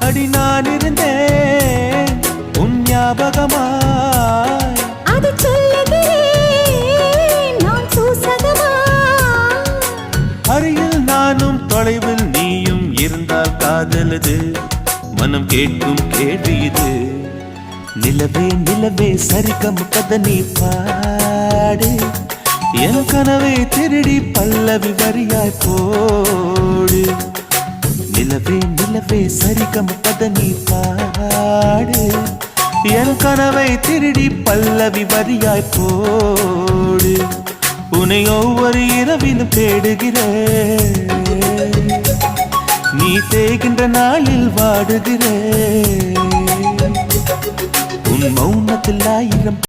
அடி நான் இருந்தேன் உன் ஞாபகமாய், அது சொல்லுகிறேன் நான் சூசகமாய். அருகில் நானும் தொலைவில் நீயும் இருந்தால் காதலது மனம் கேட்கும் கேள்வி இது. நிலவே நிலவே சரிகம் கதனி பாடு, என் கனவை திருடி பல்லவி வரியாய் போடு. நிலவே நிலவே சரிகம் பதனி பாடு, என் கனவை திருடி பல்லவி வரியாய் போடு. உன்னை ஒவ்வொரு இரவிலும் தேடுகிறேன், நீ தேகின்ற நாளில் வாடுகிறேன். உன் மௌனத்தில் 1000